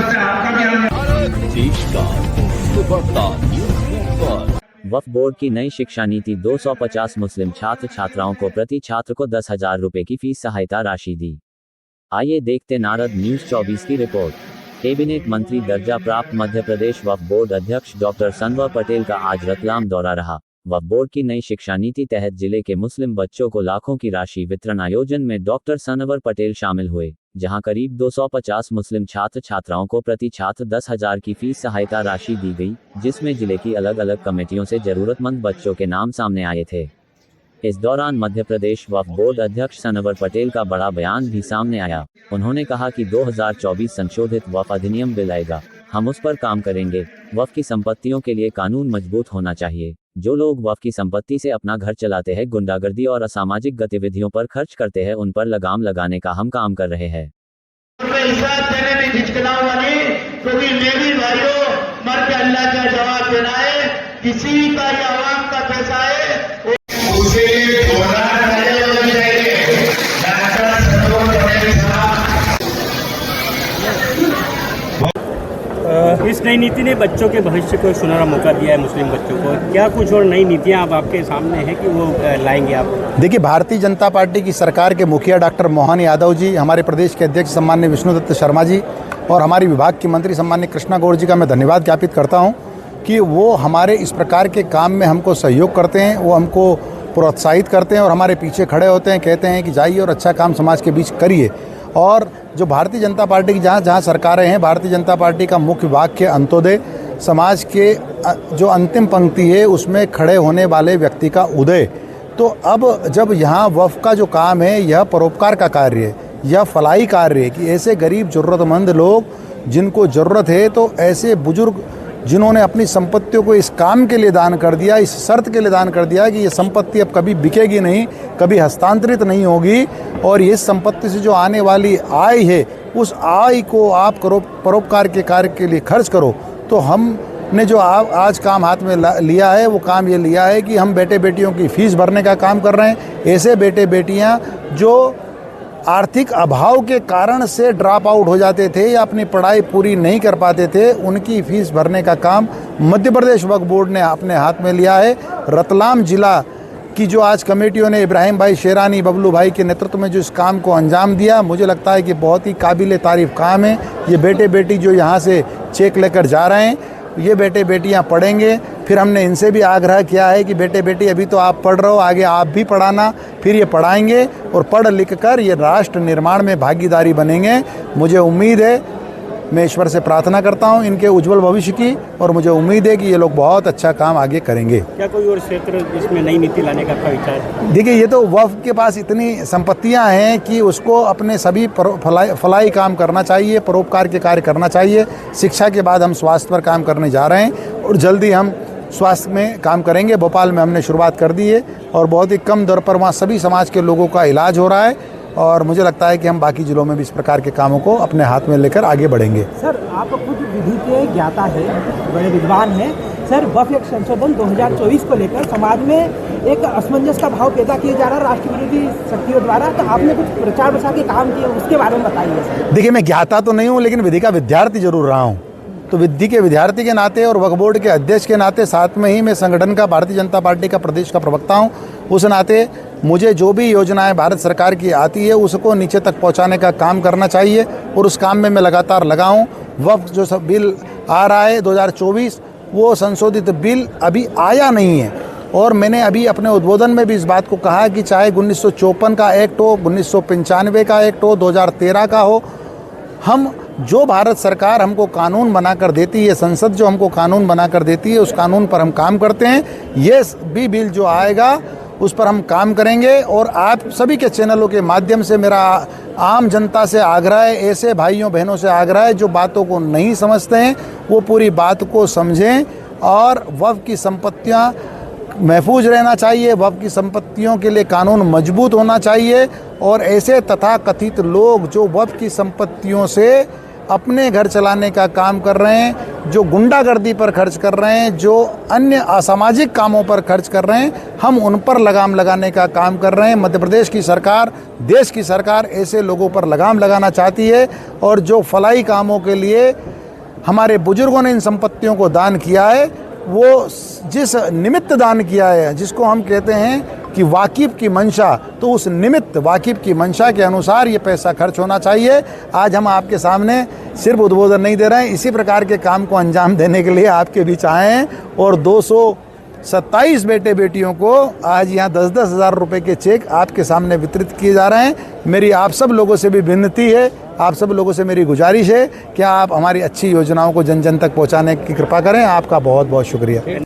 से आपका भी देश का सुबह न्यूज़। वक्फ बोर्ड की नई शिक्षा नीति 250 मुस्लिम छात्र छात्राओं को प्रति छात्र को 10,000 रुपए की फीस सहायता राशि दी। आइए देखते नारद न्यूज़ 24 की रिपोर्ट। कैबिनेट मंत्री दर्जा प्राप्त मध्य प्रदेश वक्फ बोर्ड अध्यक्ष डॉक्टर सनवर पटेल का आज रतलाम दौरा रहा। वक्फ बोर्ड की नई शिक्षा नीति तहत जिले के मुस्लिम बच्चों को लाखों की राशि वितरण आयोजन में डॉक्टर सनवर पटेल शामिल हुए, जहां करीब 250 मुस्लिम छात्र छात्राओं को प्रति छात्र 10,000 की फीस सहायता राशि दी गई, जिसमें जिले की अलग अलग कमेटियों से जरूरतमंद बच्चों के नाम सामने आए थे। इस दौरान मध्य प्रदेश वक्फ बोर्ड अध्यक्ष सनवर पटेल का बड़ा बयान भी सामने आया। उन्होंने कहा कि 2024 संशोधित वक्फ अधिनियम बिल आएगा, हम उस पर काम करेंगे। वक्फ की संपत्तियों के लिए कानून मजबूत होना चाहिए। जो लोग वक्फ की संपत्ति से अपना घर चलाते हैं, गुंडागर्दी और असामाजिक गतिविधियों पर खर्च करते हैं, उन पर लगाम लगाने का हम काम कर रहे हैं। क्योंकि मेरी भाइयों मर के अल्लाह का जवाब देना है, किसी का या आवाम का पैसा है उसे इस नई नीति ने बच्चों के भविष्य को सुनहरा मौका दिया है। मुस्लिम बच्चों को क्या कुछ और नई नीतियां अब आपके सामने हैं कि वो लाएंगे आप? देखिए, भारतीय जनता पार्टी की सरकार के मुखिया डॉक्टर मोहन यादव जी, हमारे प्रदेश के अध्यक्ष सम्मान्य विष्णुदत्त शर्मा जी और हमारी विभाग की मंत्री सम्मान्य कृष्णा गौड़ जी का मैं धन्यवाद ज्ञापित करता हूं कि वो हमारे इस प्रकार के काम में हमको सहयोग करते हैं, वो हमको प्रोत्साहित करते हैं और हमारे पीछे खड़े होते हैं, कहते हैं कि जाइए और अच्छा काम समाज के बीच करिए। और जो भारतीय जनता पार्टी की जहाँ सरकारें हैं, भारतीय जनता पार्टी का मुख्य वाक्य अंत्योदय, समाज के जो अंतिम पंक्ति है उसमें खड़े होने वाले व्यक्ति का उदय। तो अब जब यहाँ वक्फ का जो काम है, यह परोपकार का कार्य है, यह फलाई कार्य है कि ऐसे गरीब ज़रूरतमंद लोग जिनको ज़रूरत है, तो ऐसे बुजुर्ग जिन्होंने अपनी संपत्तियों को इस काम के लिए दान कर दिया, इस शर्त के लिए दान कर दिया कि ये संपत्ति अब कभी बिकेगी नहीं, कभी हस्तांतरित नहीं होगी और इस संपत्ति से जो आने वाली आय है उस आय को आप परोपकार के कार्य के लिए खर्च करो। तो हमने जो आज काम हाथ में लिया है, वो काम ये लिया है कि हम बेटे बेटियों की फीस भरने का काम कर रहे हैं। ऐसे बेटे बेटियाँ जो आर्थिक अभाव के कारण से ड्रॉप आउट हो जाते थे या अपनी पढ़ाई पूरी नहीं कर पाते थे, उनकी फीस भरने का काम मध्य प्रदेश वक्फ बोर्ड ने अपने हाथ में लिया है। रतलाम जिला की जो आज कमेटियों ने इब्राहिम भाई शेरानी, बबलू भाई के नेतृत्व में जो इस काम को अंजाम दिया, मुझे लगता है कि बहुत ही काबिल तारीफ काम है। ये बेटे बेटी जो यहाँ से चेक लेकर जा रहे हैं, ये बेटे बेटियां पढ़ेंगे। फिर हमने इनसे भी आग्रह किया है कि बेटे बेटी अभी तो आप पढ़ रहे हो, आगे आप भी पढ़ाना, फिर ये पढ़ाएंगे और पढ़ लिख कर ये राष्ट्र निर्माण में भागीदारी बनेंगे। मुझे उम्मीद है, मैं ईश्वर से प्रार्थना करता हूं इनके उज्जवल भविष्य की और मुझे उम्मीद है कि ये लोग बहुत अच्छा काम आगे करेंगे। क्या कोई और क्षेत्र इसमें नई नीति लाने का आपका विचार है? देखिए, ये तो वक्फ के पास इतनी संपत्तियां हैं कि उसको अपने सभी फलाई काम करना चाहिए, परोपकार के कार्य करना चाहिए। शिक्षा के बाद हम स्वास्थ्य पर काम करने जा रहे हैं और जल्दी हम स्वास्थ्य में काम करेंगे। भोपाल में हमने शुरुआत कर दी है और बहुत ही कम दर पर वहाँ सभी समाज के लोगों का इलाज हो रहा है और मुझे लगता है कि हम बाकी जिलों में भी इस प्रकार के कामों को अपने हाथ में लेकर आगे बढ़ेंगे। सर, आप खुद विधि के ज्ञाता है, बड़े विद्वान हैं। सर, वक्फ एक संशोधन 2024 को लेकर समाज में एक असमंजस का भाव पैदा किया जा रहा है राष्ट्र विरोधी शक्तियों द्वारा, तो आपने कुछ प्रचार प्रसार के काम किए, उसके बारे में बताइए। देखिए, मैं ज्ञाता तो नहीं हूँ, लेकिन विधि का विद्यार्थी जरूर रहा हूँ। तो विधि के विद्यार्थी के नाते और वक्फ बोर्ड के अध्यक्ष के नाते, साथ में ही मैं संगठन का, भारतीय जनता पार्टी का प्रदेश का प्रवक्ता हूं, उस नाते मुझे जो भी योजनाएं भारत सरकार की आती है उसको नीचे तक पहुंचाने का काम करना चाहिए और उस काम में मैं लगातार लगा हूं। वक्फ जो सब बिल आ रहा है 2024, वो संशोधित बिल अभी आया नहीं है और मैंने अभी अपने उद्बोधन में भी इस बात को कहा कि चाहे 1954 का एक्ट हो, 1995 का एक्ट हो, 2013 का हो, हम जो भारत सरकार हमको कानून बनाकर देती है, संसद जो हमको कानून बनाकर देती है, उस कानून पर हम काम करते हैं। ये भी बिल जो आएगा उस पर हम काम करेंगे और आप सभी के चैनलों के माध्यम से मेरा आम जनता से आग्रह है, ऐसे भाइयों बहनों से आग्रह है जो बातों को नहीं समझते हैं, वो पूरी बात को समझें और वक्फ की संपत्तियां महफूज रहना चाहिए, वक्फ की संपत्तियों के लिए कानून मजबूत होना चाहिए और ऐसे तथाकथित लोग जो वक्फ की संपत्तियों से अपने घर चलाने का काम कर रहे हैं, जो गुंडागर्दी पर खर्च कर रहे हैं, जो अन्य असामाजिक कामों पर खर्च कर रहे हैं, हम उन पर लगाम लगाने का काम कर रहे हैं। मध्य प्रदेश की सरकार, देश की सरकार ऐसे लोगों पर लगाम लगाना चाहती है और जो फलाई कामों के लिए हमारे बुजुर्गों ने इन संपत्तियों को दान किया है, वो जिस निमित्त दान किया है, जिसको हम कहते हैं कि वाकिफ की मंशा, तो उस निमित्त वाकिफ की मंशा के अनुसार ये पैसा खर्च होना चाहिए। आज हम आपके सामने सिर्फ उद्बोधन नहीं दे रहे हैं, इसी प्रकार के काम को अंजाम देने के लिए आपके बीच आए हैं और 227 बेटे बेटियों को आज यहाँ 10-10 हज़ार रुपये के चेक आपके सामने वितरित किए जा रहे हैं। मेरी आप सब लोगों से भी विनती है, आप सब लोगों से मेरी गुजारिश है कि आप हमारी अच्छी योजनाओं को जन जन तक पहुँचाने की कृपा करें। आपका बहुत बहुत शुक्रिया।